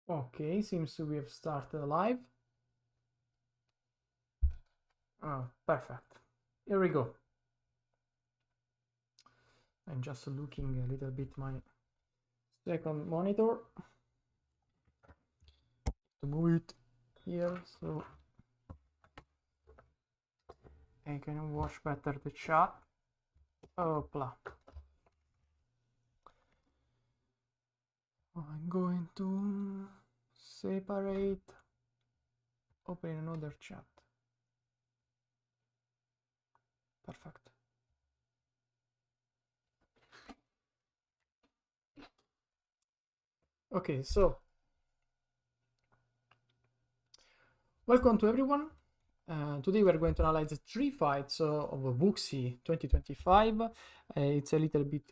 Okay, seems we have started live. Oh, perfect. Here we go. I'm just looking a little bit my second monitor to move it here so I can watch better the chat. Opla. I'm going to separate, open another chat. Perfect. Okay, so welcome to everyone. Today we're going to analyze 3 fights of Wuxi 2025. It's a little bit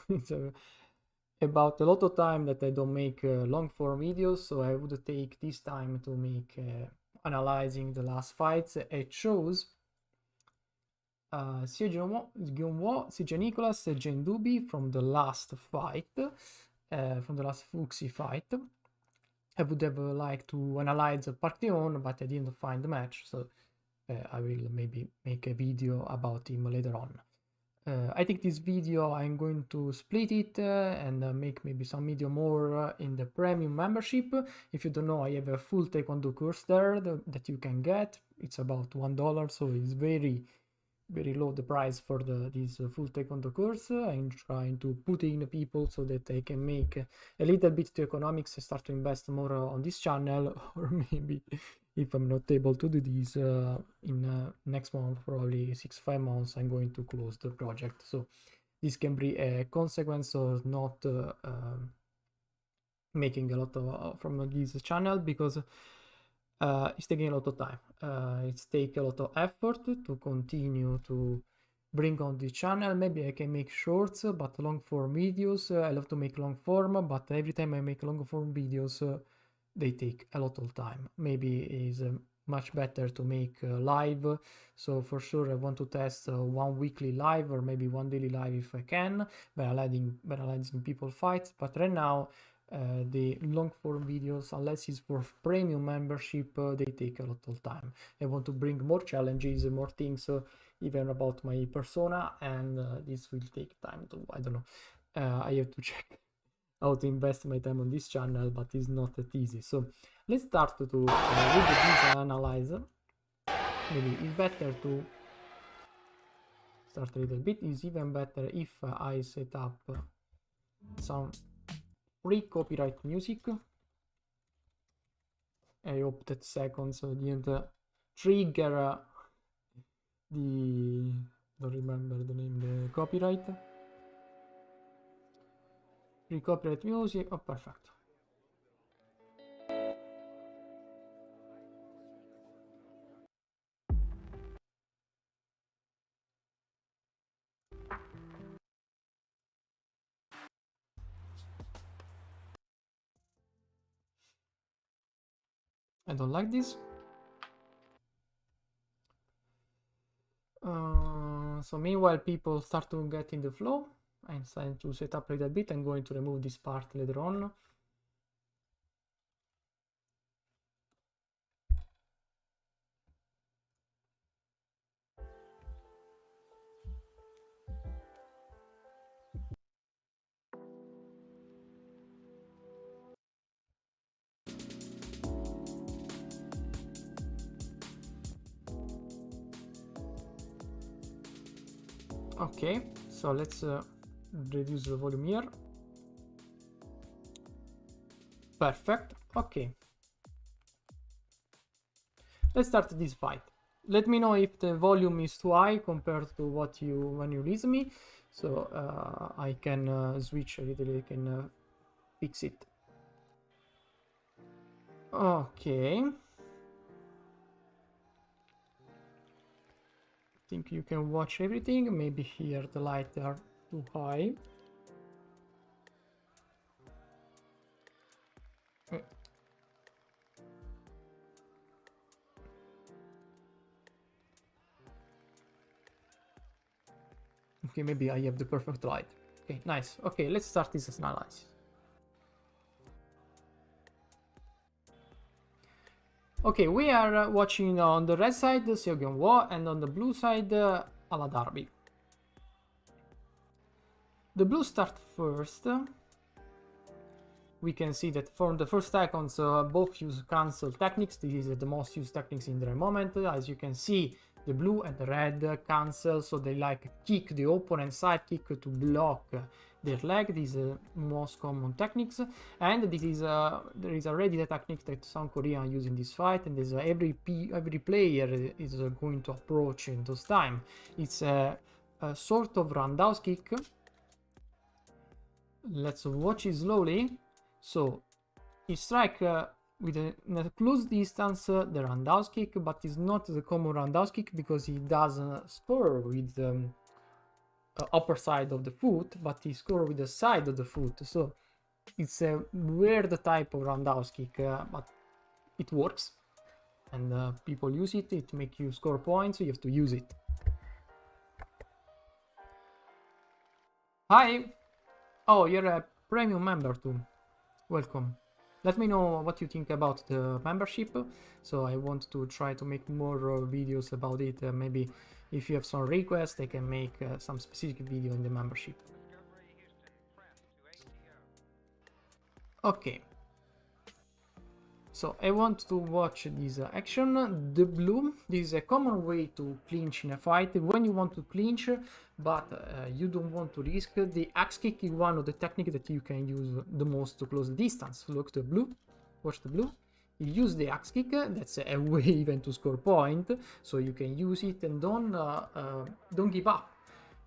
it's about a lot of time that I don't make long form videos, so I would take this time to make analyzing the last fights. It shows sia Gyunwo, sia Nicholas, sia Dubi from the last fight, from the last Wuxi fight. I would have liked to analyze Parthenon, but I didn't find the match, so I will maybe make a video about him later on. I think this video I'm going to split it and make maybe some video more in the premium membership. If you don't know, I have a full Taekwondo course there that you can get. It's about $1, so it's very low the price for this full Taekwondo course. I'm trying to put in people so that I can make a little bit to economics and start to invest more on this channel, or maybe if I'm not able to do this in next month, probably 6-5 months, I'm going to close the project. So this can be a consequence of not making a lot of from this channel, because it's taking a lot of time. It's take a lot of effort to continue to bring on the channel. Maybe I can make shorts, but long form videos, I love to make long form, but every time I make long form videos, they take a lot of time. Maybe it's much better to make live. So for sure I want to test one weekly live or maybe one daily live if I can, by analyzing people fights. But right now the long form videos, unless it's for premium membership, they take a lot of time. I want to bring more challenges, more things, even about my persona, and this will take time to, I don't know, I have to check how to invest my time on this channel, but it's not that easy. So let's start to with this analyze. Maybe it's better to start a little bit. It's even better if I set up some free copyright music. I hope that seconds didn't trigger the, don't remember the name, the copyright. Free copyright music. Oh, perfect. I don't like this. So meanwhile people start to get in the flow. I'm trying to set up a little bit. I'm going to remove this part later on. Okay, so let's reduce the volume here. Perfect. Okay, let's start this fight. Let me know if the volume is too high compared to what you when you listen me, so I can switch a little. I can fix it. Okay, think you can watch everything. Maybe here the lights are too high. Okay, maybe I have the perfect light. Okay, nice. Okay, let's start this analysis. Okay, we are watching on the red side Seogyeon Wo and on the blue side Ala Darby. The blue start first. We can see that for the first seconds both use cancel techniques. This is the most used techniques in the moment. As you can see, the blue and the red cancel, so they like kick the opponent side kick to block their leg. These are most common techniques, and this is there is already the technique that some Korean use in this fight, and there's every player is going to approach in those time. It's a sort of roundhouse kick. Let's watch it slowly. So he strike with a close distance the roundhouse kick, but it's not the common roundhouse kick because he doesn't score with the upper side of the foot, but he score with the side of the foot. So it's a weird type of roundhouse kick, but it works, and people use it. It makes you score points, so you have to use it. Hi! Oh, you're a premium member too. Welcome. Let me know what you think about the membership. So I want to try to make more videos about it. Maybe if you have some requests, I can make some specific video in the membership. Okay. So I want to watch this action. The blue, this is a common way to clinch in a fight. When you want to clinch, but you don't want to risk, the axe kick is one of the techniques that you can use the most to close the distance. Look the blue, watch the blue. You use the axe kick, that's a way even to score point, so you can use it, and don't give up.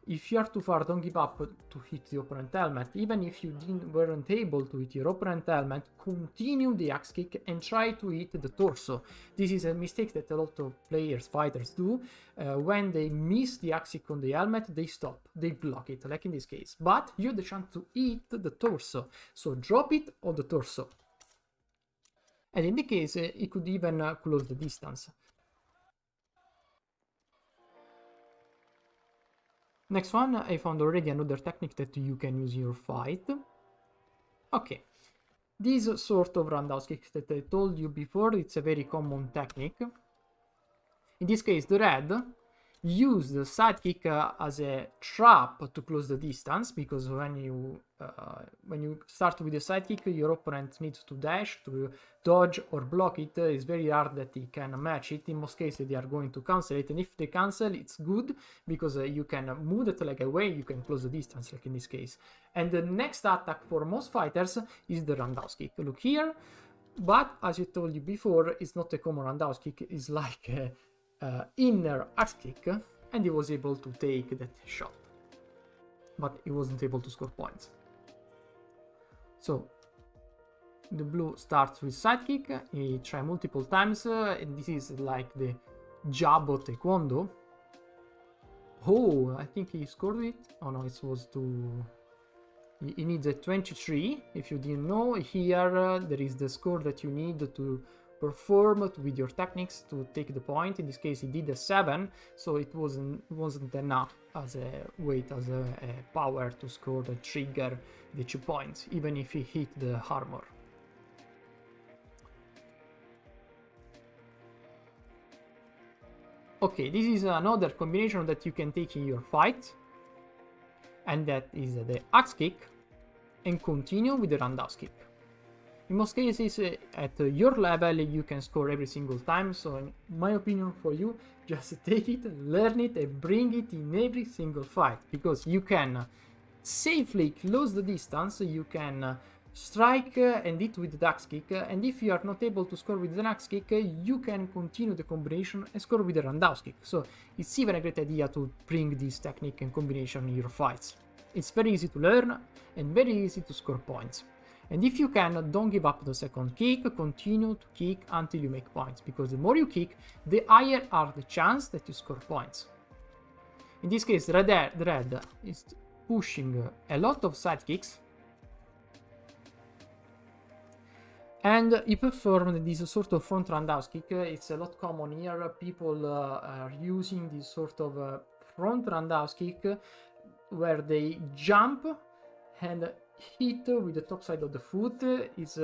If you are too far, don't give up to hit the opponent helmet. Even if you weren't able to hit your opponent helmet, continue the axe kick and try to hit the torso. This is a mistake that a lot of players, fighters do. When they miss the axe kick on the helmet, they stop, they block it, like in this case. But you have the chance to hit the torso, so drop it on the torso. And in the case, it could even close the distance. Next one, I found already another technique that you can use in your fight. Okay, this sort of roundhouse kick that I told you before, it's a very common technique. In this case, the red use the side kick as a trap to close the distance, because when you start with the side kick, your opponent needs to dash, to dodge or block it. It's very hard that he can match it. In most cases they are going to cancel it, and if they cancel, it's good because you can move that leg away, you can close the distance, like in this case. And the next attack for most fighters is the roundhouse kick. Look here, but as I told you before, it's not a common roundhouse kick, it's like a inner axe kick, and he was able to take that shot, but he wasn't able to score points. So the blue starts with side kick, he try multiple times, and this is like the jab of Taekwondo. Oh, I think he scored it. Oh no, it was too... He needs a 23. If you didn't know, here there is the score that you need to perform with your techniques to take the point. In this case, he did a 7, so it wasn't enough as a weight, as a power to score the trigger the 2 points, even if he hit the armor. Okay, this is another combination that you can take in your fight, and that is the axe kick, and continue with the roundhouse kick. In most cases, at your level, you can score every single time, so in my opinion for you, just take it, learn it, and bring it in every single fight, because you can safely close the distance, you can strike and hit with the axe kick, and if you are not able to score with the axe kick, you can continue the combination and score with the roundhouse kick. So it's even a great idea to bring this technique and combination in your fights. It's very easy to learn and very easy to score points. And if you can, don't give up the second kick, continue to kick until you make points, because the more you kick, the higher are the chance that you score points. In this case, the red is pushing a lot of side kicks, and he performed this sort of front roundhouse kick. It's a lot common here. People are using this sort of front roundhouse kick where they jump and hit with the top side of the foot. Is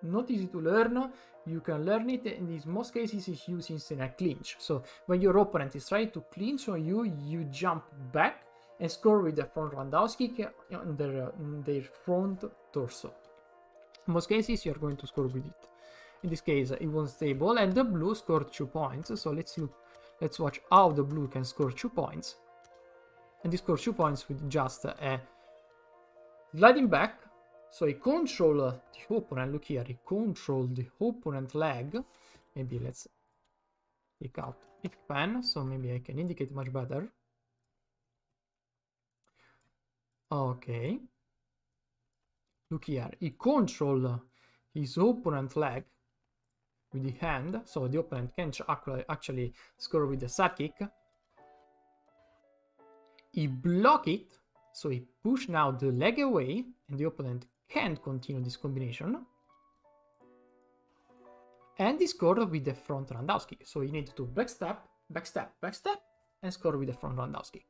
not easy to learn. you can learn it, and in most cases it's used in a clinch. So when your opponent is trying to clinch on you, you jump back and score with the front roundhouse kick on their front torso. In most cases you're going to score with it. In this case it was stable and the blue scored 2 points. So let's watch how the blue can score 2 points. And he scores 2 points with just a sliding back. So he control the opponent. Look here, he control the opponent leg. Maybe let's take out pick pen, so maybe I can indicate much better. Okay. Look here, he control his opponent leg with the hand, so the opponent can actually score with the side kick. He block it, so he push now the leg away, and the opponent can't continue this combination. And he scored with the front roundhouse kick, so you need to backstep, backstep, backstep, and score with the front roundhouse kick.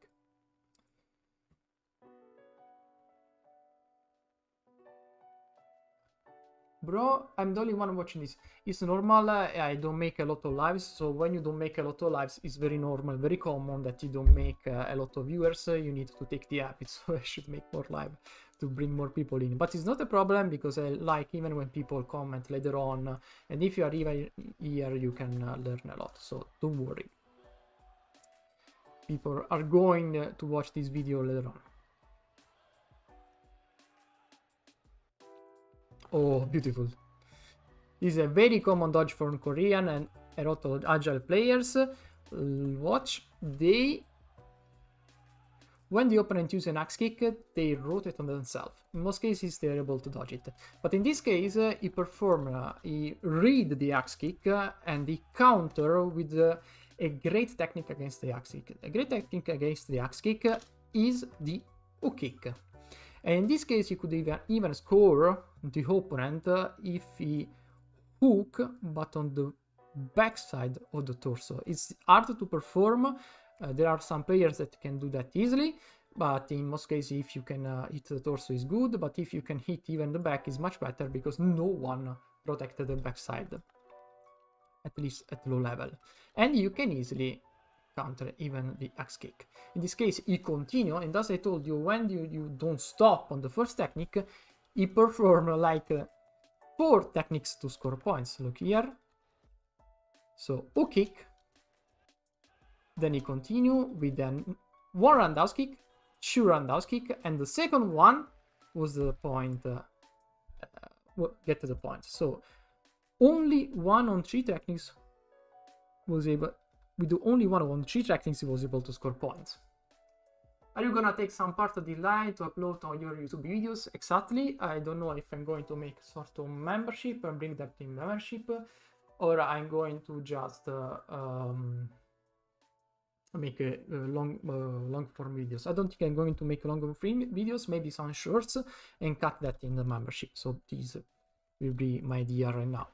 Bro, I'm the only one watching this. It's normal, I don't make a lot of lives, so when you don't make a lot of lives, it's very normal, very common that you don't make a lot of viewers. You need to take the habit, so I should make more live to bring more people in. But it's not a problem, because I like even when people comment later on, and if you are even here, you can learn a lot, so don't worry. People are going to watch this video later on. Oh, beautiful. This is a very common dodge from Korean and a lot of agile players. Watch, when the opponent uses an axe kick, they rotate on themselves. In most cases, they're able to dodge it. But in this case, he read the axe kick and he counter with a great technique against the axe kick. A great technique against the axe kick is the hook kick. And in this case, you could even score the opponent if he hook, but on the backside of the torso. It's hard to perform. There are some players that can do that easily, but in most cases, if you can hit the torso is good, but if you can hit even the back is much better, because no one protected the backside, at least at low level. And you can easily counter even the axe kick. In this case, he continue, and as I told you, when you don't stop on the first technique, he perform like 4 techniques to score points. Look here. So hook kick, then he continue with then 1 roundhouse kick, 2 roundhouse kick, and the second one was the point, get to the point. So only 1 on 3 techniques was able, with only 1 on 3 techniques he was able to score points. Are you gonna take some part of the line to upload on your YouTube videos? Exactly. I don't know if I'm going to make sort of membership and bring that in membership, or I'm going to just make a long form videos. I don't think I'm going to make long form videos, maybe some shorts, and cut that in the membership. So this will be my idea right now.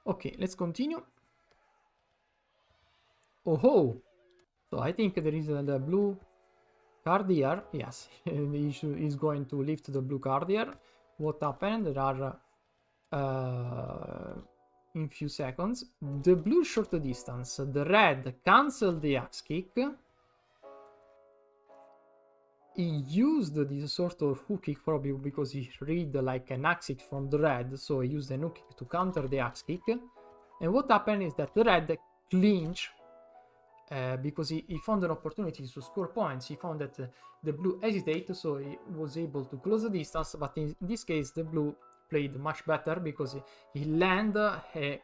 Okay, let's continue. Oh, so I think there is the blue card here. Yes, he's going to lift the blue card here. What happened? There are in few seconds. The blue short distance. The red canceled the axe kick. He used this sort of hook kick probably because he read like an axe kick from the red, so he used an hook kick to counter the axe kick. And what happened is that the red clinched because he found an opportunity to score points. He found that the blue hesitated, so he was able to close the distance. But in this case, the blue played much better because he landed a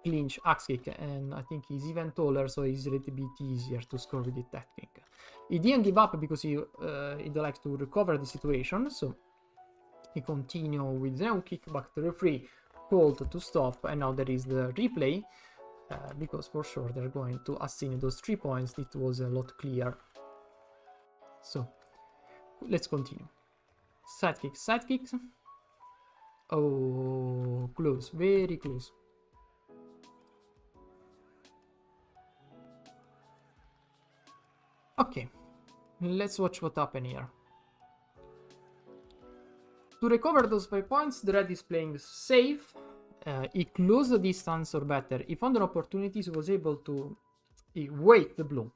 clinch axe kick, and I think he's even taller, so it's a little bit easier to score with the technique. He didn't give up because he'd like to recover the situation, so he continued with the hook kick, but the referee called to stop, and now there is the replay, because for sure they're going to assign those 3 points. It was a lot clear. So let's continue. Side kicks. Oh, close, very close. Okay, let's watch what happened here. To recover those 5 points, the red is playing safe. He closed the distance, or better, he found an opportunity, he was able to wait the blue.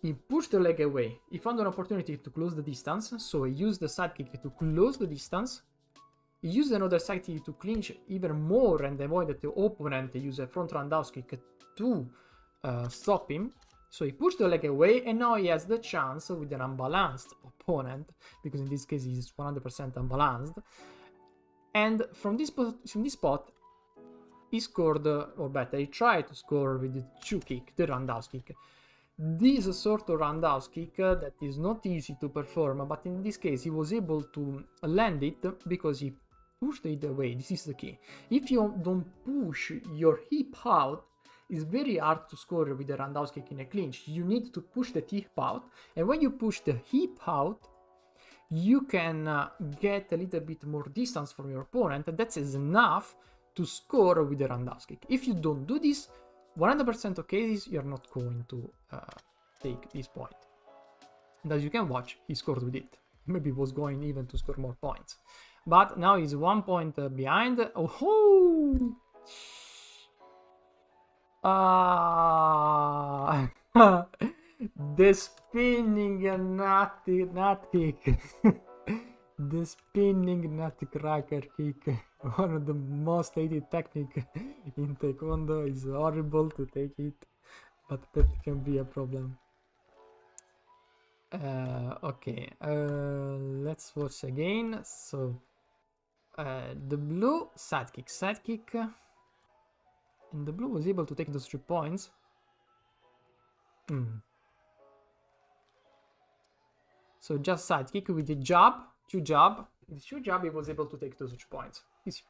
He pushed the leg away. He found an opportunity to close the distance, so he used the sidekick to close the distance. He used another sidekick to clinch even more and avoid that the opponent use a front roundhouse kick to stop him. So he pushed the leg away, and now he has the chance with an unbalanced opponent, because in this case he's 100% unbalanced. And from this spot, he scored, or better, he tried to score with the 2 kick, the roundhouse kick. This sort of roundhouse kick that is not easy to perform, but in this case he was able to land it because he pushed it away. This is the key. If you don't push your hip out, it's very hard to score with a roundhouse kick in a clinch. You need to push the hip out, and when you push the hip out, you can get a little bit more distance from your opponent, and that is enough to score with a roundhouse kick. If you don't do this, 100% of cases, you're not going to take this point. And as you can watch, he scored with it. Maybe he was going even to score more points. But now he's 1 point behind. Oh! The spinning nut kick. The spinning nutcracker kick. One of the most hated technique in Taekwondo. Is horrible to take it, but that can be a problem. Okay, let's watch again. So the blue sidekick, and the blue was able to take those 3 points. So just sidekick with the jab, 2 jab. With 2 jab, he was able to take those 2 points. Easy.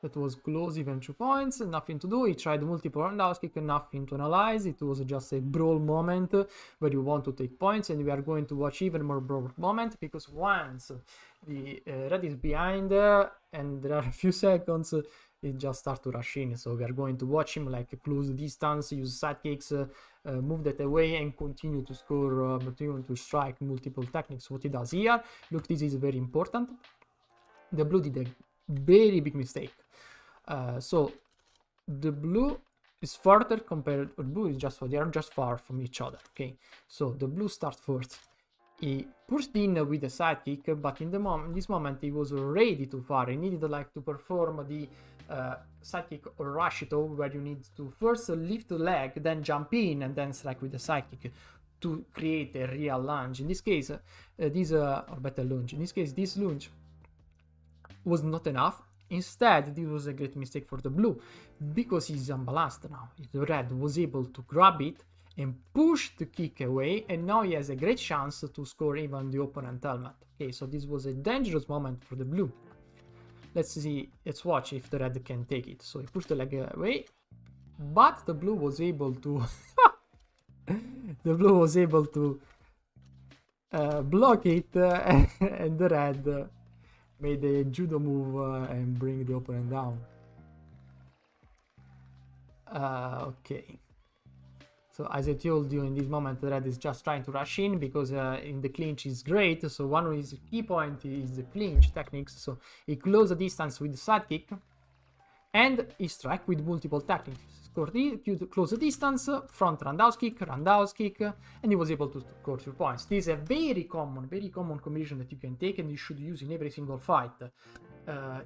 That was close, even 2 points, nothing to do. He tried multiple roundhouse kick, nothing to analyze. It was just a brawl moment where you want to take points, and we are going to watch even more brawl moment, because once the red is behind and there are a few seconds, it just starts to rush in. So we are going to watch him like close distance, use sidekicks, move that away, and continue to score, continue to strike multiple techniques. What he does here, look, this is very important. The blue did a very big mistake. So the blue is further compared, or blue is just, they are just far from each other. Okay, so the blue starts first. He pushed in with a sidekick, but in this moment he was already too far. He needed like to perform the sidekick or rush it over, where you need to first lift the leg, then jump in, and then strike with the sidekick to create a real lunge. In this case, or better lunge. In this case, this lunge was not enough. Instead, this was a great mistake for the blue, because he's unbalanced now. The red was able to grab it and push the kick away, and now he has a great chance to score even the opponent helmet. Okay, so this was a dangerous moment for the blue. Let's watch if the red can take it. So he pushed the leg away, but the blue was able to block it, and the red made a judo move and bring the opponent down. Okay. So as I told you, in this moment, the red is just trying to rush in, because in the clinch is great. So one of his key points is the clinch techniques. So he closed the distance with the sidekick, and he strike with multiple techniques. Close the distance, front roundhouse kick, and he was able to score 2 points. This is a very common combination that you can take, and you should use in every single fight.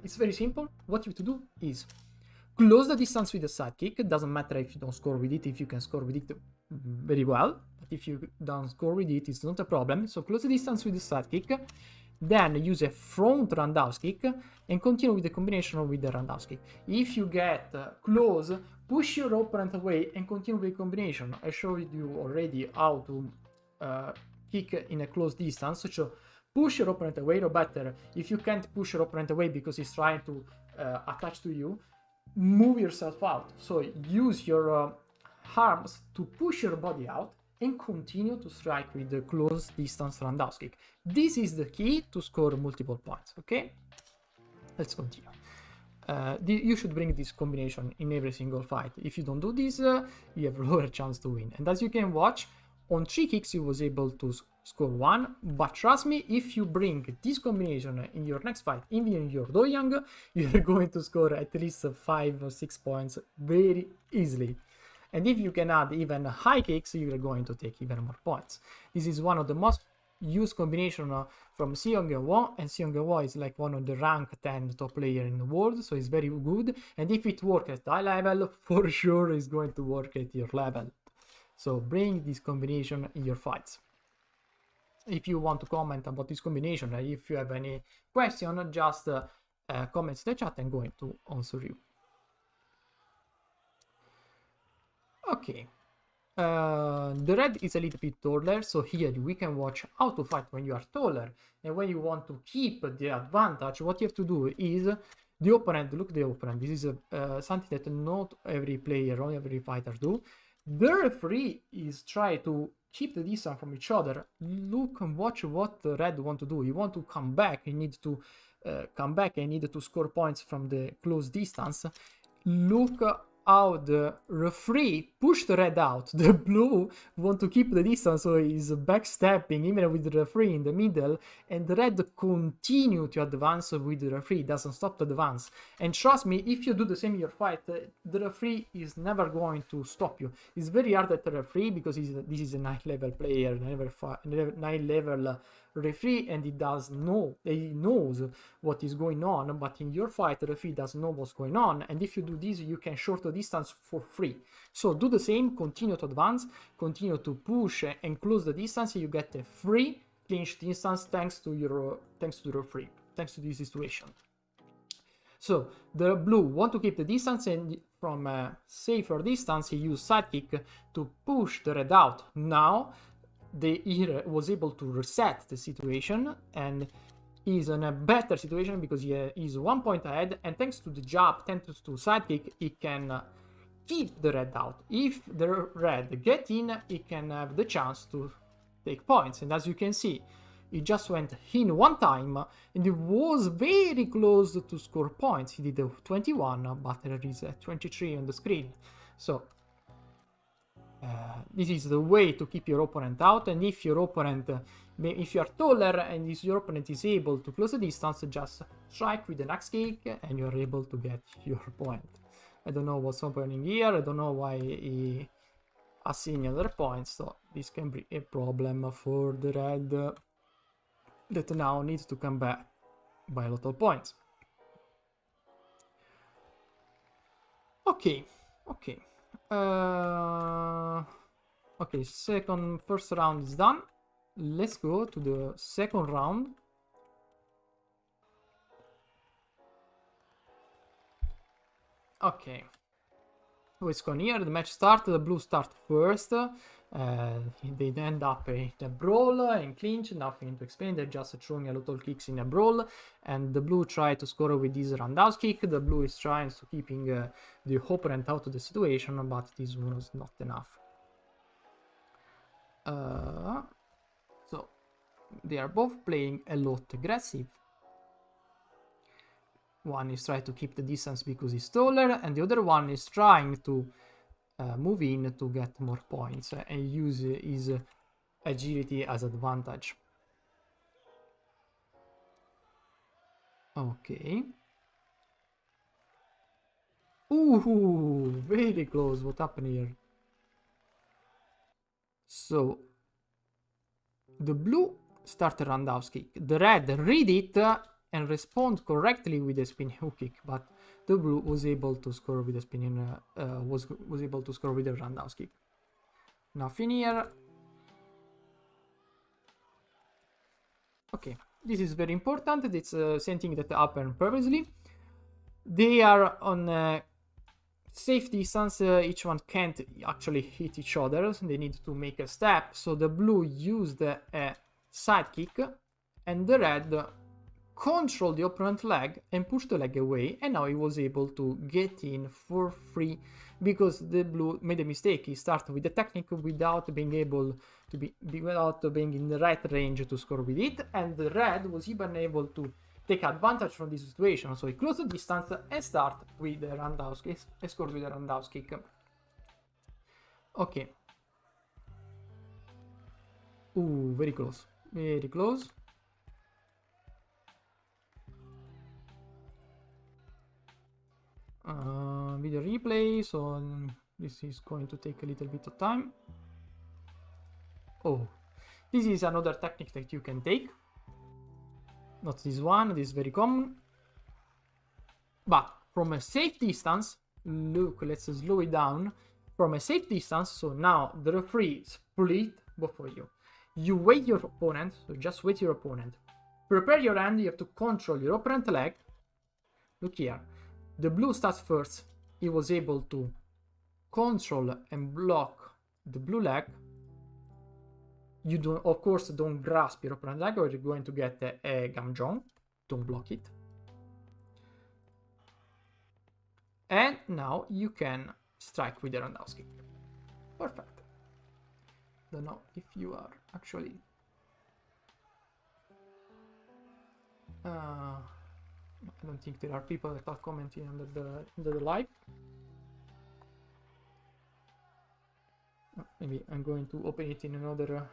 It's very simple. What you have to do is close the distance with the sidekick. It doesn't matter if you don't score with it, if you can score with it very well. But if you don't score with it, it's not a problem. So close the distance with the sidekick, then use a front roundhouse kick, and continue with the combination with the roundhouse kick. If you get close, push your opponent away and continue with the combination. I showed you already how to kick in a close distance. So push your opponent away, or better, if you can't push your opponent away because he's trying to attach to you, move yourself out. So use your arms to push your body out and continue to strike with the close distance roundhouse kick. This is the key to score multiple points. Okay, let's continue. you should bring this combination in every single fight. If you don't do this, you have lower chance to win. And as you can watch, on 3 kicks he was able to score 1, but trust me, if you bring this combination in your next fight, even in your Doyang, you're going to score at least 5 or 6 points very easily. And if you can add even high kicks, you're going to take even more points. This is one of the most used combination from Seong-Won, and Seong-Won is like one of the rank 10 top player in the world, so it's very good. And if it works at high level, for sure it's going to work at your level. So bring this combination in your fights. If you want to comment about this combination, if you have any question, just comment in the chat. I'm going to answer you. Okay. The red is a little bit taller, so here we can watch how to fight when you are taller. And when you want to keep the advantage, what you have to do is the opponent, look the opponent, this is something that not every player or every fighter do. The referee is trying to keep the distance from each other. Look and watch what the red want to do. He want to come back, he needs to come back and need to score points from the close distance. Look how the referee pushed the red out. The blue want to keep the distance, so he's backstepping even with the referee in the middle, and the red continue to advance with the referee, doesn't stop to advance. And trust me, if you do the same in your fight, the referee is never going to stop you. It's very hard at the referee because this is a 9th level player, 9th level referee, and he knows what is going on. But in your fight, the referee doesn't know what's going on, and if you do this, you can short the distance for free. So do the same, continue to advance, continue to push and close the distance. You get a free clinch distance thanks to the referee, thanks to this situation. So the blue want to keep the distance, and from a safer distance he used sidekick to push the red out. Now the hero was able to reset the situation and is in a better situation because he is 1 point ahead, and thanks to the jab, thanks to sidekick, he can keep the red out. If the red get in, he can have the chance to take points. And as you can see, he just went in 1 time and he was very close to score points. He did 21, but there is 23 on the screen. So this is the way to keep your opponent out. And if your opponent, if you are taller and if your opponent is able to close the distance, just strike with the axe kick and you are able to get your point. I don't know what's happening here. I don't know why he assigned other points, so this can be a problem for the red that now needs to come back by a lot of points. Okay. Okay, first round is done. Let's go to the second round. Okay, what's going here? The match started. The blue start first. They end up in a brawl, in clinch. Nothing to explain. They're just throwing a lot of kicks in a brawl, and the blue try to score with this roundhouse kick. The blue is trying to keeping the opponent out of the situation, but this was not enough. So they are both playing a lot aggressive. One is trying to keep the distance because he's taller, and the other one is trying to move in to get more points and use his agility as advantage. Okay. Ooh, very close. What happened here? So the blue started roundhouse kick. The red read it and respond correctly with a spinning hook kick, but the blue was able to score with a spinning was able to score with a roundhouse kick. Nothing here. Okay, this is very important. It's the same thing that happened previously. They are on safe distance. Each one can't actually hit each other. So they need to make a step. So the blue used a side kick, and the red controlled the opponent leg and pushed the leg away, and now he was able to get in for free because the blue made a mistake. He started with the technique without being able to without being in the right range to score with it, and the red was even able to take advantage from this situation. So he close the distance and start with the roundhouse kick, and score with the roundhouse kick. Okay. Ooh, very close. Very close. Video replay, so this is going to take a little bit of time. Oh, this is another technique that you can take. Not this one, this is very common. But from a safe distance, look, let's slow it down. From a safe distance, so now the referee split both for you. You wait your opponent, so just wait your opponent. Prepare your hand, you have to control your opponent leg. Look here. The blue starts first. He was able to control and block the blue leg. You don't, of course, don't grasp your opponent leg or you're going to get a gamjong. Don't block it. And now you can strike with the roundhouse kick. Perfect. Don't know if you are actually... I don't think there are people that are commenting under the live. Maybe I'm going to open it in another...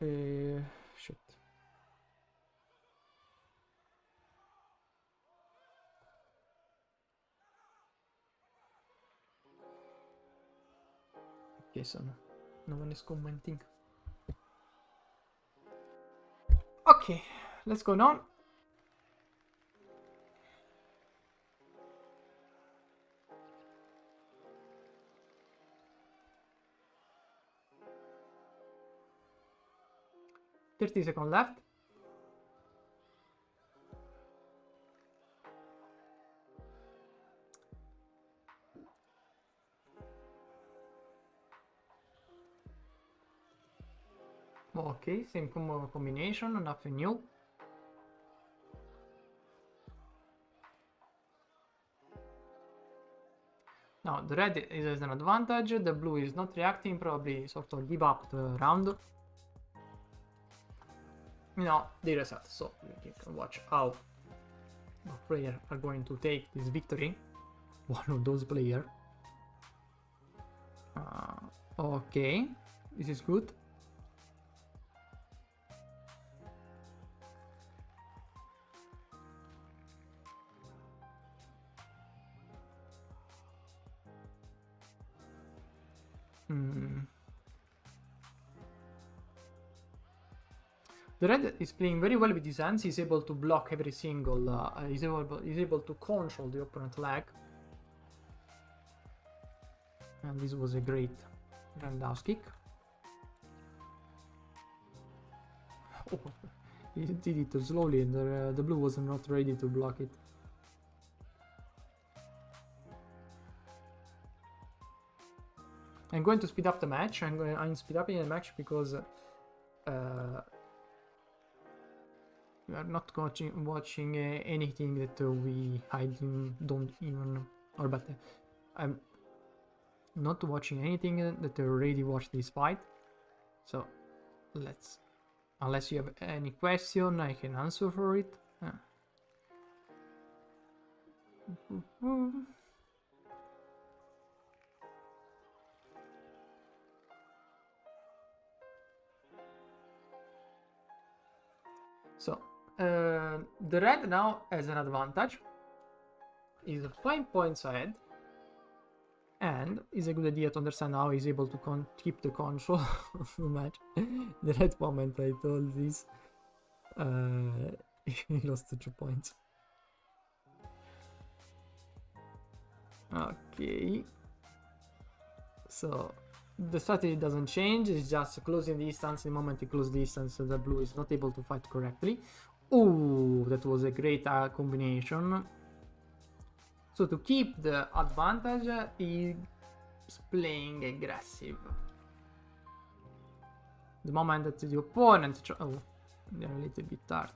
shit. Okay, so no one is commenting. Okay, let's go on. $30 left. Okay, same combination, nothing new. Now the red is an advantage, the blue is not reacting, probably sort of give up the round. No, they reset, so you can watch how the players are going to take this victory. One of those players. Okay, this is good. The red is playing very well with his hands. He's able to block every single. He's able to control the opponent leg, and this was a great roundhouse kick. Oh, he did it slowly, and the blue was not ready to block it. I'm going to speed up the match. I'm speed upping the match because we are not watching anything that don't even, or better, I'm not watching anything that already watched this fight. So let's, unless you have any question, I can answer for it. So the red now has an advantage. He's 5 points ahead, and it's a good idea to understand how he's able to keep the control of the match. The red moment I told this, he lost 2 points. Okay, so the strategy doesn't change, it's just closing distance. The moment he closes distance, the blue is not able to fight correctly. Oh, that was a great combination. So to keep the advantage, he's playing aggressive. The moment that the opponent... oh, they're a little bit hard.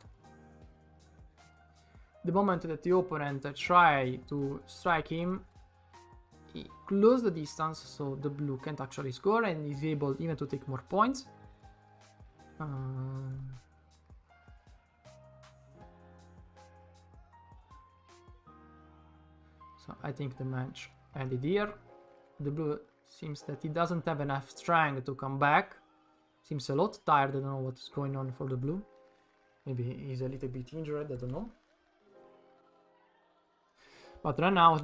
The moment that the opponent try to strike him, he closed the distance, so the blue can't actually score, and is able even to take more points. So I think the match ended here. The blue seems that he doesn't have enough strength to come back. Seems a lot tired. I don't know what's going on for the blue. Maybe he's a little bit injured, I don't know. But right now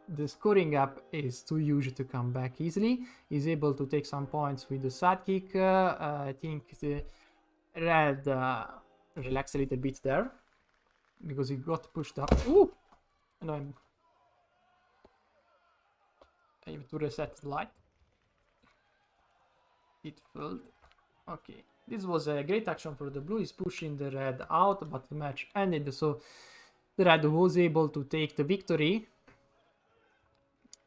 the scoring gap is too huge to come back easily. He's able to take some points with the sidekick. I think the red relaxed a little bit there because he got pushed up. Ooh! And I have to reset the light. It failed. Okay, this was a great action for the blue. He's pushing the red out, but the match ended, so the red was able to take the victory.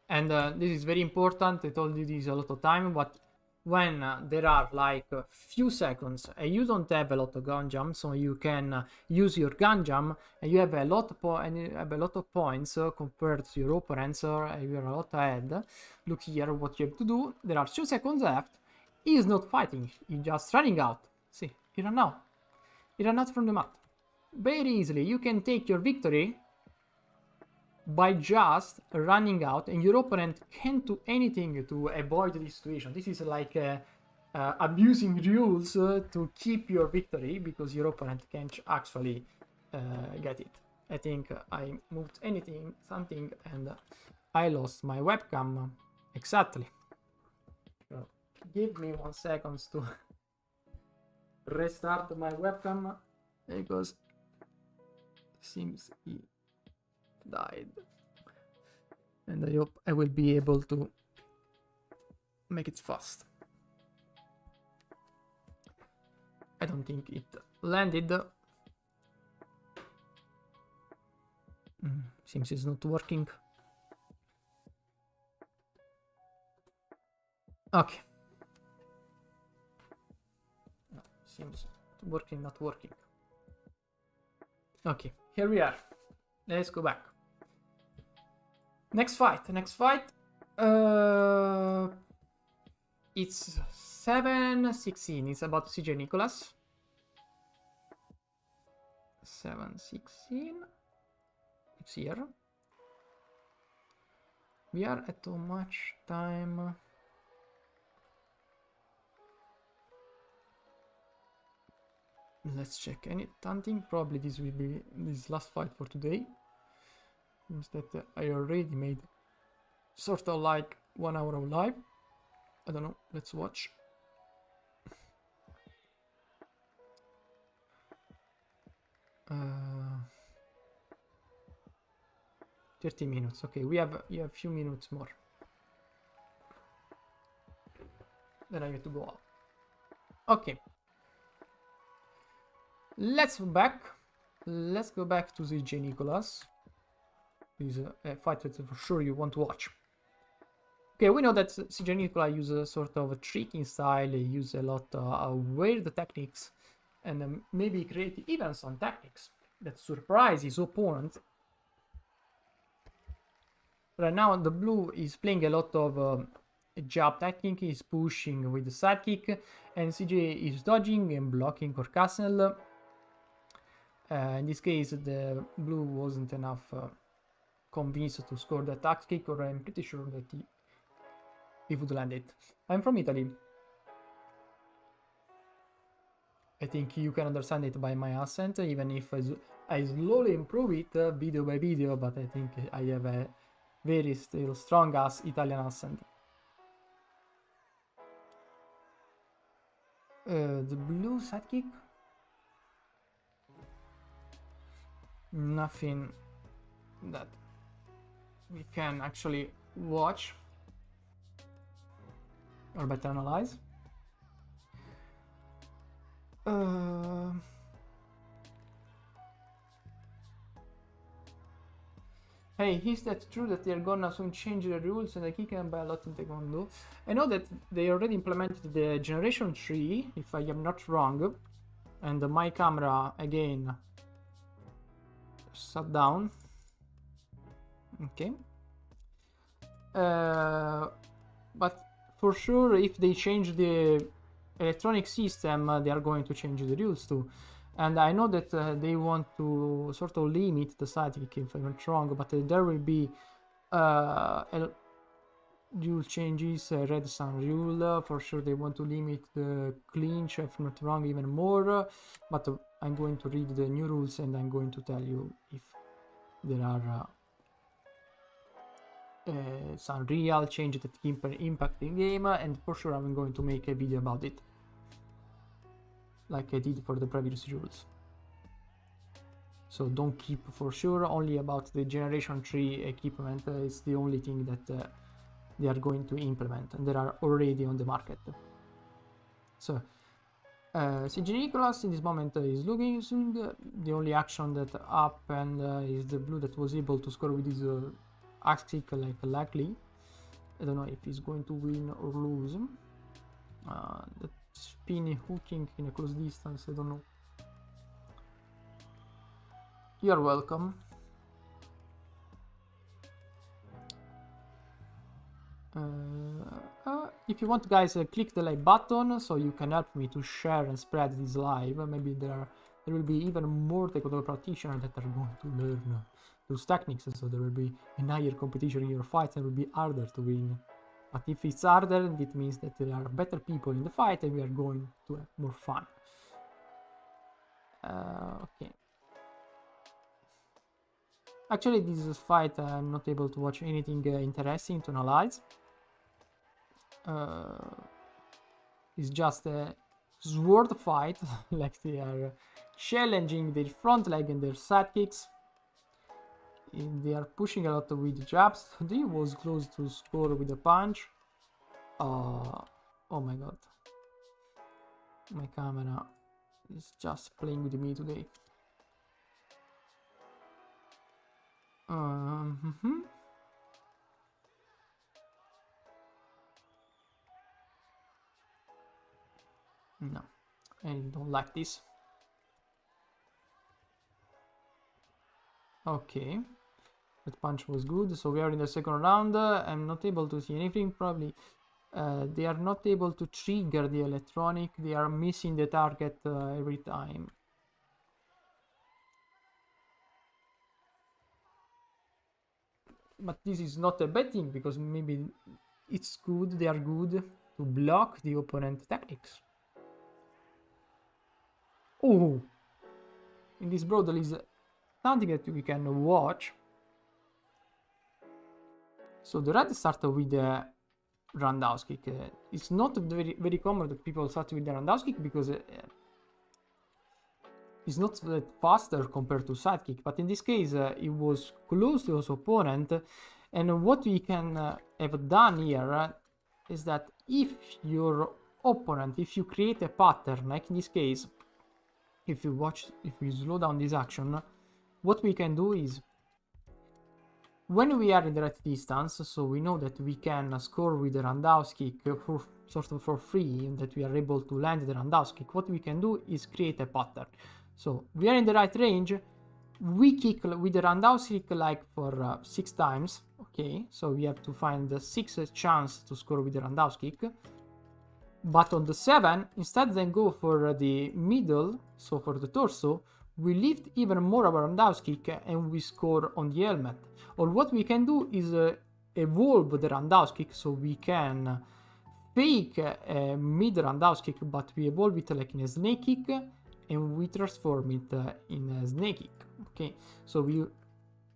And this is very important. I told you this a lot of time, but when there are like a few seconds and you don't have a lot of gun jump, so you can use your gun jump and you have a lot of points compared to your opponents, or you are a lot ahead. Look here what you have to do. There are 2 seconds left. He is not fighting, he's just running out. See, he ran out. He ran out from the map. Very easily, you can take your victory by just running out, and your opponent can't do anything to avoid this situation. This is like abusing rules to keep your victory, because your opponent can't actually get it. I think I moved something, and I lost my webcam. Exactly. So give me 1 second to restart my webcam, because it seems he died, and I hope I will be able to make it fast. I don't think it landed. Seems it's not working. Okay. No, seems working, not working. Okay, here we are. Let's go back. Next fight. It's 7-16. It's about CJ Nicholas. 7-16. It's here. We are at how much time? Let's check. Any taunting? Probably this will be this last fight for today. Means that I already made sort of like 1 hour of live. I don't know. Let's watch. Uh, 30 minutes. Okay, we have a few minutes more. Then I get to go out. Okay. Let's go back. Let's go back to CJ Nicholas. This is a fight that for sure you want to watch. Okay, we know that CJ Nicholas uses a sort of a tricking style. He uses a lot of weird techniques, and maybe create even some tactics that surprise his opponent. Right now, the blue is playing a lot of jab technique. He's pushing with the sidekick, and CJ is dodging and blocking for castle. In this case, the blue wasn't enough convinced to score the attack kick, or I'm pretty sure that he would land it. I'm from Italy. I think you can understand it by my accent, even if I slowly improve it video by video, but I think I have a very still strong ass Italian accent. The blue sidekick? Nothing that we can actually watch or better analyze. Hey, is that true that they're gonna soon change the rules and the kick can buy a lot in Taekwondo? I know that they already implemented the Generation 3, if I am not wrong, and my camera again shut down. Okay. But for sure, if they change the electronic system, they are going to change the rules too. And I know that they want to sort of limit the sidekick, if I'm not wrong, but there will be rule changes, red sun rule. For sure they want to limit the clinch, if I'm not wrong, even more. But I'm going to read the new rules and I'm going to tell you if there are some real changes that impact the game, and for sure I'm going to make a video about it, like I did for the previous rules. So don't keep for sure only about the generation 3 equipment. It's the only thing that they are going to implement, and they are already on the market. So CG Nicholas in this moment is looking. The only action that happened is the blue that was able to score with his axe kick, like likely. I don't know if he's going to win or lose. The spinny hooking in a close distance, I don't know. You're welcome. If you want, guys, click the like button so you can help me to share and spread this live. Maybe there will be even more Taekwondo practitioners that are going to learn those techniques, so there will be a higher competition in your fights and it will be harder to win. But if it's harder, it means that there are better people in the fight and we are going to have more fun. Okay. Actually, this fight I'm not able to watch anything interesting to analyze. It's just a sword fight, like they are challenging their front leg and their side kicks. They are pushing a lot with jabs. They was close to score with a punch. Oh my god. My camera is just playing with me today. No, I don't like this. Okay, that punch was good. So we are in the second round. I'm not able to see anything. Probably they are not able to trigger the electronic. They are missing the target every time. But this is not a bad thing, because maybe it's good, they are good to block the opponent tactics. Oh! In this brawl there is something that we can watch. So the red started with the roundhouse kick. It's not very common that people start with the roundhouse kick, because it's not that faster compared to sidekick, but in this case it was close to his opponent. And what we can have done here is that if your opponent, if you create a pattern, like in this case, if we slow down this action, what we can do is, when we are in the right distance, so we know that we can score with the roundhouse kick for sort of for free, and that we are able to land the roundhouse kick, what we can do is create a pattern. So we are in the right range, we kick with the roundhouse kick like for 6 times, okay? So we have to find the 6th chance to score with the roundhouse kick. But on the 7, instead then go for the middle, so for the torso, we lift even more our roundhouse kick and we score on the helmet. Or what we can do is evolve the roundhouse kick, so we can fake a mid roundhouse kick, but we evolve it like in a snake kick, and we transform it in a snake kick. Okay, so we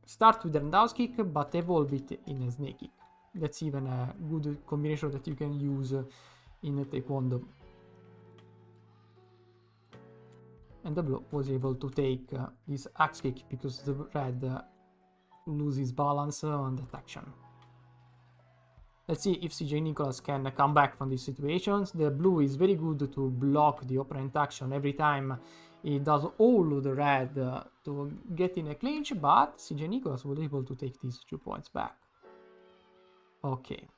start with the roundhouse kick, but evolve it in a snake kick. That's even a good combination that you can use in Taekwondo. And the blue was able to take this axe kick because the red loses balance on that action. Let's see if CJ Nicholas can come back from these situations. The blue is very good to block the opponent action every time he does all the red to get in a clinch, but CJ Nicholas was able to take these 2 points back. Okay.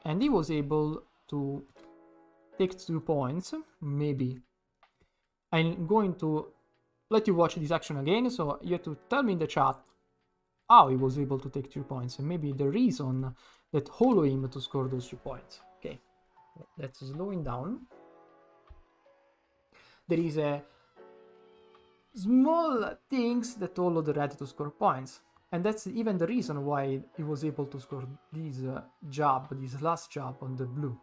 And he was able to take 2 points, maybe. I'm going to let you watch this action again, so you have to tell me in the chat how he was able to take 2 points, and maybe the reason that allowed him to score those 2 points. Okay. That's slowing down. There is a small things that allow the red to score points, and that's even the reason why he was able to score this this last jab on the blue.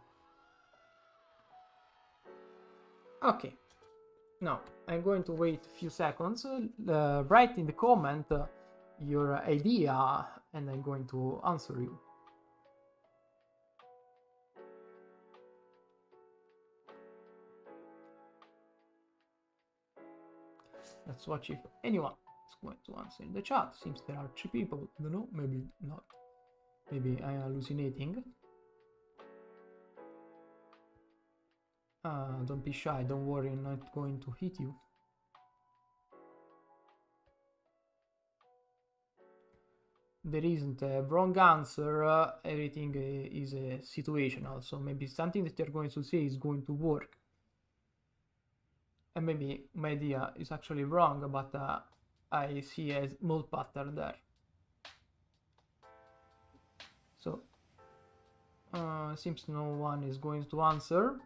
Okay, now I'm going to wait a few seconds. Write in the comment your idea, and I'm going to answer you. Let's watch if anyone is going to answer in the chat. Seems there are 3 people. I don't know, maybe not. Maybe I am hallucinating. Don't be shy, don't worry, I'm not going to hit you. There isn't a wrong answer, everything is situational, so maybe something that you're going to say is going to work. And maybe my idea is actually wrong, but I see a small pattern there. So, seems no one is going to answer,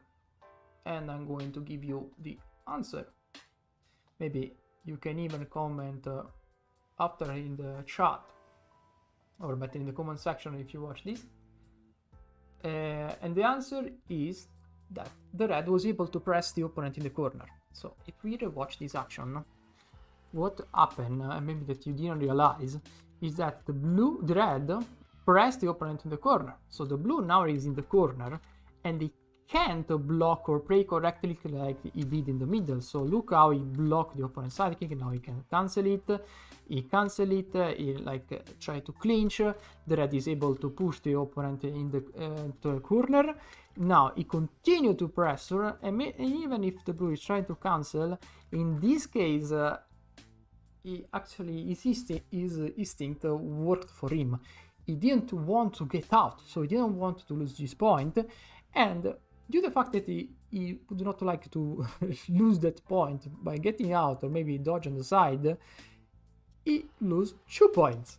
and I'm going to give you the answer. Maybe you can even comment after in the chat, or better in the comment section if you watch this. And the answer is that the red was able to press the opponent in the corner. So if we rewatch this action, what happened, and maybe that you didn't realize, is that the red pressed the opponent in the corner. So the blue now is in the corner, and he can't block or play correctly like he did in the middle. So look how he blocked the opponent's sidekick. Now he can cancel it. He cancel it. He like try to clinch. The red is able to push the opponent in the to the corner. Now he continue to press, and even if the blue is trying to cancel, in this case, he actually his instinct worked for him. He didn't want to get out, so he didn't want to lose this point, and due to the fact that he would not like to lose that point by getting out or maybe dodge on the side, he lose 2 points.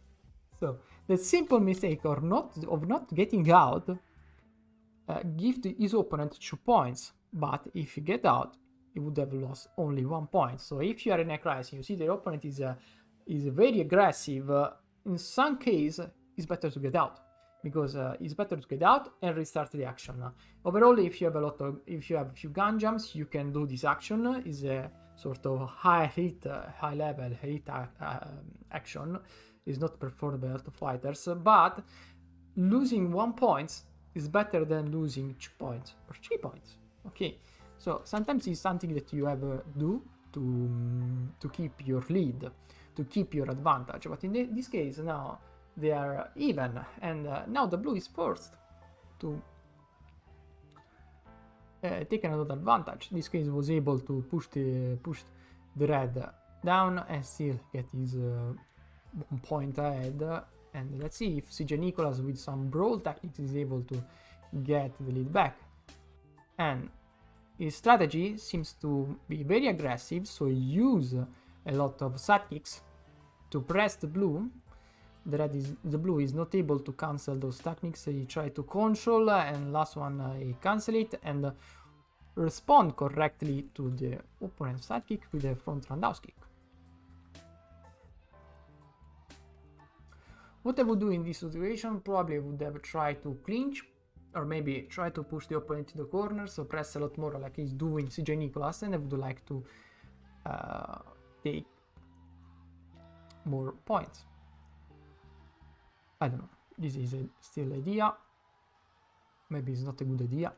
So the simple mistake of not getting out give his opponent 2 points, but if he get out, he would have lost only 1 point. So if you are in a crisis, you see the opponent is very aggressive. In some case, it's better to get out, because it's better to get out and restart the action. Overall, if you have a few gun jumps, you can do this action. Is a sort of high level hit action. Is not performed by auto fighters, but losing 1 point is better than losing 2 points or 3 points. Okay, so sometimes it's something that you have do to keep your lead, to keep your advantage. But in this case now they are even, and now the blue is forced to take another advantage. This case was able to push the red down and still get his 1 point ahead. And let's see if CJ Nicholas with some brawl tactics is able to get the lead back. And his strategy seems to be very aggressive, so he use a lot of sidekicks to press the blue. The blue is not able to cancel those techniques. He tried to control, and last one he cancel it and respond correctly to the opponent's sidekick with a front roundhouse kick. What I would do in this situation, probably I would have tried to clinch, or maybe try to push the opponent to the corner, so press a lot more like he's doing CJ Nicholas, and I would like to take more points. I don't know, this is still idea, maybe it's not a good idea.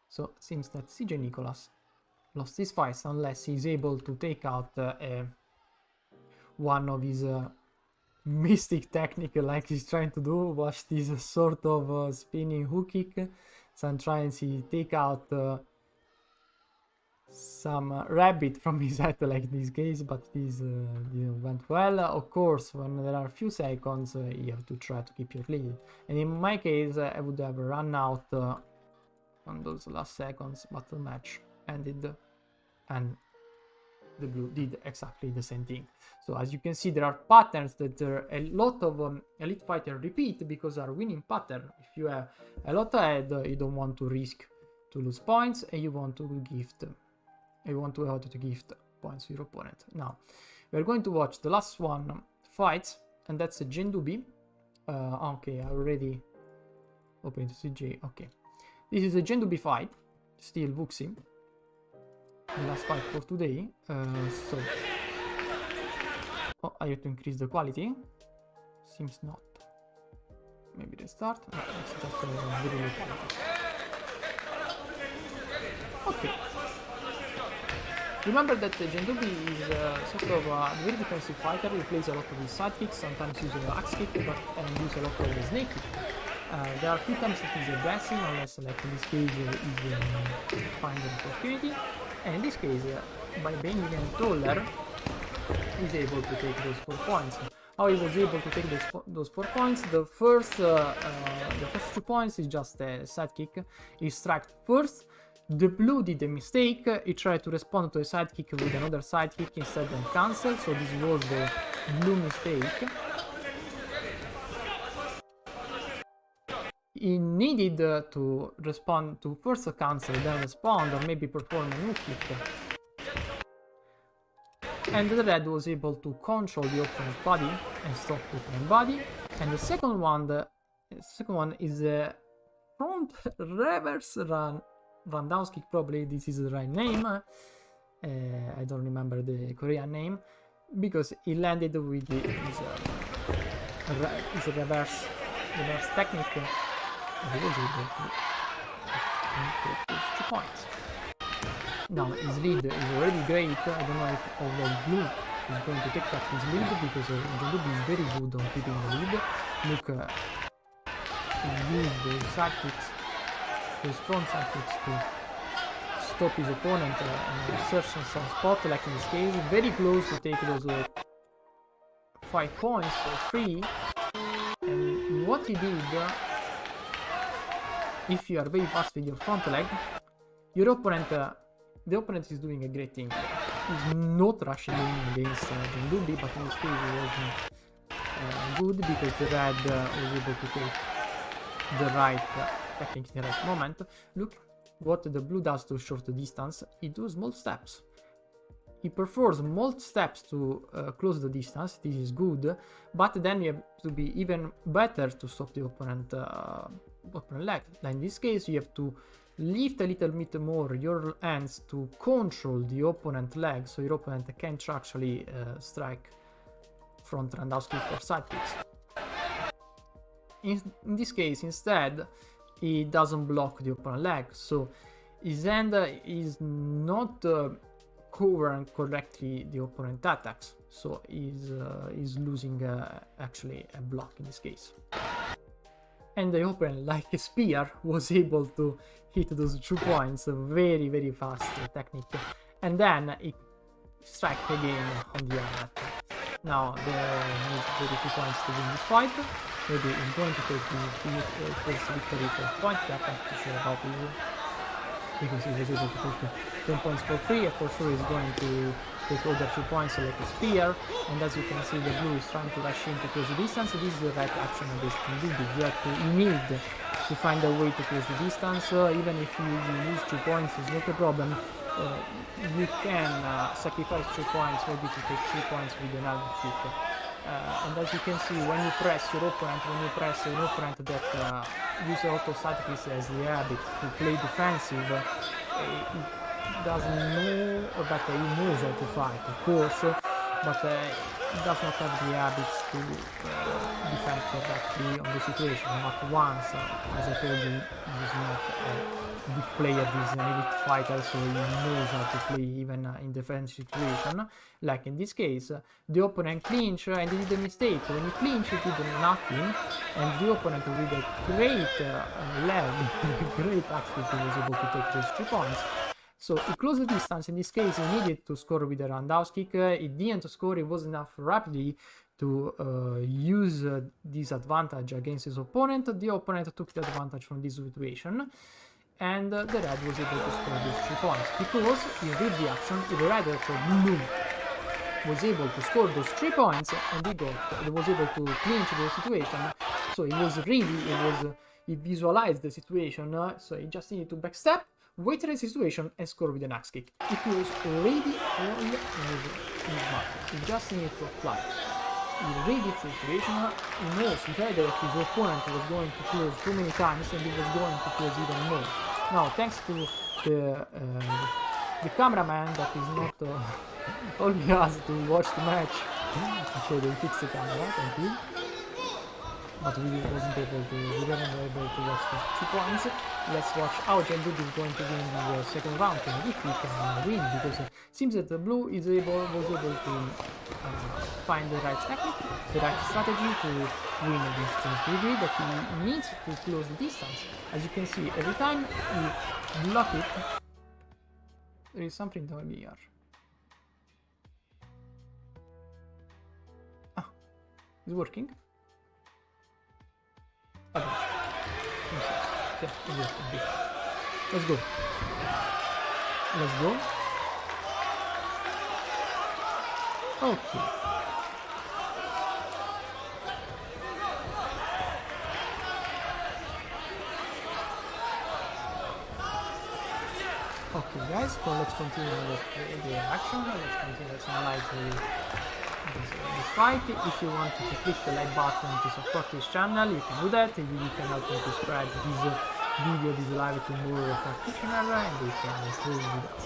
So it seems that CJ Nicholas lost his fight unless he's able to take out one of his mystic technique like he's trying to do. Watch this sort of spinning hook kick. Sometimes he take out some rabbit from his head like this case, but this went well. Of course, when there are a few seconds, you have to try to keep your lead. And in my case, I would have run out on those last seconds, but the match ended, and the blue did exactly the same thing. So as you can see, there are patterns that a lot of elite fighters repeat because are winning pattern. If you have a lot ahead, you don't want to risk to lose points, and you want to gift. You want to to gift points to your opponent. Now we're going to watch the last one fights, and that's a Gendubi. Okay, I already opened the CJ. Okay, this is a Gendubi fight, still Wuxi. The last fight for today. So I have to increase the quality. Seems not. Maybe restart. No, it's just a very low quality. Okay. Remember that Gendubi is sort of a very defensive fighter. He plays a lot of his side kicks, sometimes using axe kick, but use a lot of his snake kick. There are few times that he's aggressive, unless, like in this case, he's finding opportunity. And in this case, by being even taller, he's able to take those 4 points. How he was able to take those 4 points? The first 2 points is just a side kick. He struck first. The blue did a mistake. He tried to respond to a side kick with another side kick instead and cancel. So this was the blue mistake. He needed to respond to first cancel, then respond, or maybe perform a new kick. And the red was able to control the opponent's body and stop the opponent's body. And the second one is a front reverse rundown kick. Probably this is the right name. I don't remember the Korean name, because he landed with his reverse technique. He was able to take those 2 points. Now his lead is already great. I don't know if although blue is going to take back his lead, because Gendubi is very good on keeping the lead. Look, he used those side kicks, those front side kicks, to stop his opponent and search some spot, like in this case. Very close to take those 5 points for free. And what he did, if you are very fast with your front leg, your opponent, the opponent is doing a great thing. He's not rushing in against Gendubi, but in this case it wasn't good, because the red was able to take the right technique in the right moment. Look what the blue does to short distance. He does small steps. He performs small steps to close the distance. This is good, but then you have to be even better to stop the opponent leg. Like in this case, you have to lift a little bit more your hands to control the opponent leg, so your opponent can't actually strike front roundhouse kick or side kicks. In this case, instead, he doesn't block the opponent leg, so his hand is not covering correctly the opponent attacks, so he's losing actually a block in this case. And the opponent, like a spear, was able to hit those 2 points, very very fast technique, and then he strike again on the other. Now there needs 32 points to win this fight. Maybe he's going to take the first victory for point gap, I'm not sure about this, because he was able to take 10 points for free, and for sure he's going to take other 2 points like a spear. And as you can see, the blue is trying to rush in to close the distance. This is the right action of this Gendubi. You need to find a way to close the distance. Even if you lose 2 points, it's not a problem. You can sacrifice 2 points, maybe to take 3 points with another kick. And as you can see, when you press your opponent, when you press an opponent that uses auto side kicks as the habit to play defensive, he doesn't know that he knows how to fight, of course, but he does not have the habits to defend correctly on the situation. But once, as I told you, he's not a big player, he's an elite fighter, so he knows how to play even in defensive situation. Like in this case, the opponent clinch and he did a mistake. When he clinch, he did nothing, and the opponent with a great leg, great action, was able to take those 2 points. So he closed the distance. In this case, he needed to score with a roundhouse kick. He didn't score. It was enough rapidly to use this advantage against his opponent. The opponent took the advantage from this situation. and the red was able to score those 3 points because in read the action, the red for blue was able to score those 3 points and he was able to clinch the situation. So he was ready, he visualized the situation, so he just needed to backstep, wait the situation and score with an axe kick. It was ready all in his mind. He just needed to apply. He read the situation, he knows that his opponent was going to close too many times and he was going to close even more. Now, thanks to the cameraman that is not only us to watch the match. Okay, they fixed the camera, thank you. But we weren't able to watch the 2 points. Let's watch how Jendud is going to win the second round and if he can win, because it seems that the blue was able to find the right technique, the right strategy to win against Jendud, that he needs to close the distance. As you can see, every time he block it, there is something down here. Ah, it's working. Okay. Yeah, let's go. Let's go. Okay. Okay, guys, so let's continue with the action. Let's analyze this fight. If you want to click the like button to support this channel, you can do that. You can help me to spread this video, this live to more practitioners, and you can improve with us.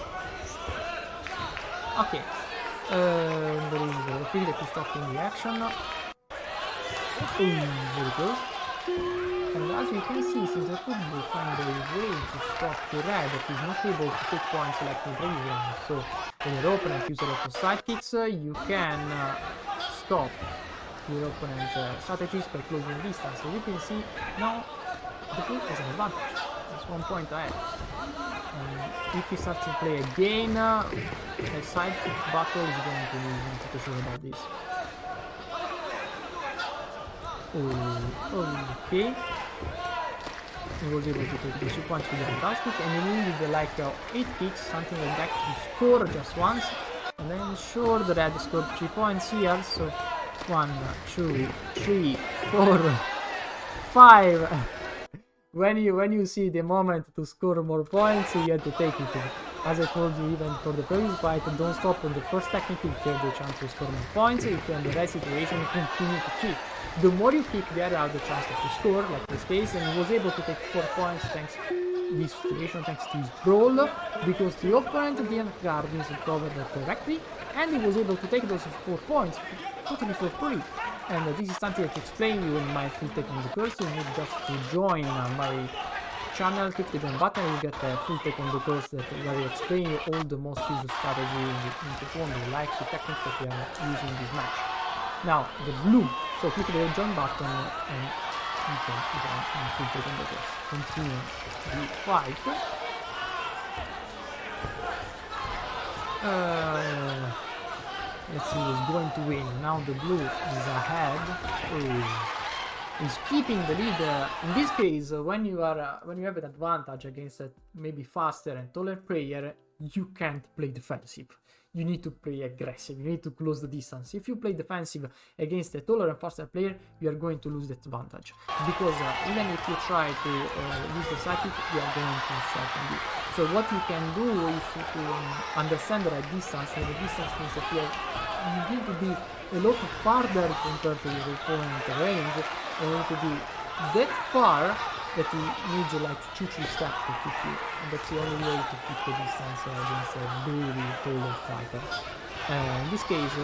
Okay, very quick to stop in the action. Very close. And as you can see, since I could find a way to stop the red that is not able to take points like the previous round. So when your opponent uses a lot of sidekicks, you can stop your opponent's strategies by closing the distance. So you can see now the blue has an advantage. It's 1 point ahead. And if he starts to play again, a sidekick battle is going to lose. I'm not too sure about this. Okay. He was able to take the 2 points with the fantastic, and he needed like 8 kicks, something like that, to score just once. And then sure the red scored 3 points here, so 1, 2, 3, 4, 5. When you see the moment to score more points, you have to take it. As I told you even for the previous fight, don't stop on the first technique if you have the chance to score more points. If you're in the right situation, continue to kick. The more you kick, the other the chance to score, like this case, and he was able to take 4 points thanks to this situation, thanks to his brawl, because the opponent didn't guard his cover correctly, and he was able to take those 4 points totally for free. And this is something that I explain you in my full taekwondo course. You need just to join my channel, click the join button, and you get a full taekwondo course where I explain you all the most used strategies in taekwondo, like the techniques that we are using in this match. Now, the blue, so click the join button and you can join in full taekwondo course. Continue the fight. Let's see who's going to win. Now the blue is ahead. Is keeping the lead. In this case, when you have an advantage against a maybe faster and taller player, you can't play defensive. You need to play aggressive. You need to close the distance. If you play defensive against a taller and faster player, you are going to lose that advantage. Because even if you try to use the psychic, you are going to soften you. So what you can do is to understand the right distance. And the distance means that you need to be a lot farther compared to your opponent's range. You need to be that far that he needs like 2-3 steps to kick you. And that's the only way to keep the distance against a really taller fighter. In this case,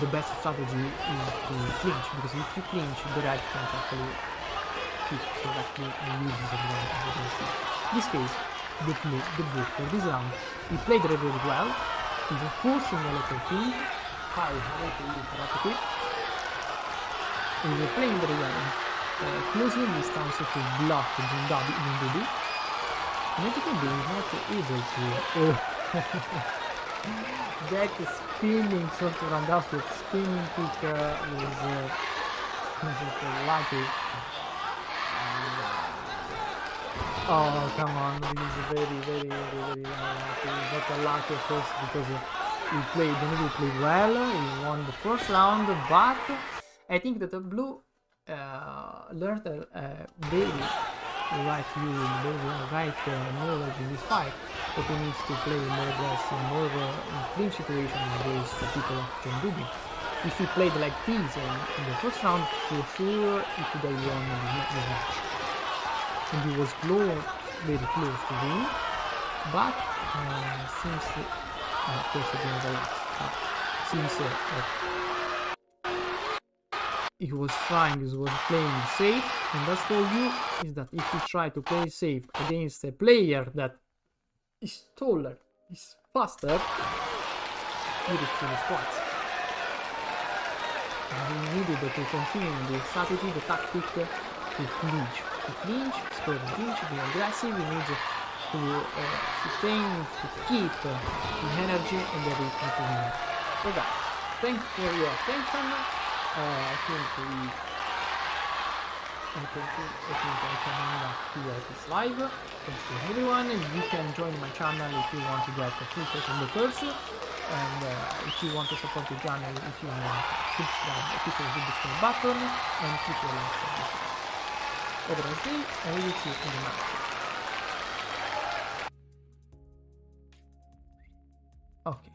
the best strategy is to clinch, because if you clinch, the red can actually kick correctly and use this advantage against you. In this case, the blue for this round, he played really well. He's forcing a lot of things. How to use correctly. He's playing very well. Closing distance to block Jendud. Negatively is not able to. That spinning sort of roundhouse with spinning kick was just lucky. Oh, come on, this is very unlucky. He got unlucky at first because he played well, he won the first round, but I think that the blue learned right knowledge in this fight, that he needs to play more aggressive, more in clinch situation against the people of Kendubi. If he played like this in the first round, for sure he could have won the match. And he was very close to win, but since of course against the last, since he was playing safe, and that's told you is that if you try to play safe against a player that is taller, is faster, you reach the squats. And he needed to continue the strategy, the tactic to clinch. To clinch, score the clinch, be aggressive, he needs to sustain, to keep the energy and the rhythm to win. So guys, thanks for your attention. I think I can end up here this live. Thanks to everyone. You can join my channel if you want to get a full Taekwondo course. And if you want to support the channel, if you want to subscribe, click the subscribe button and click the like button. Have a nice day, and we will see you in the next video. Okay.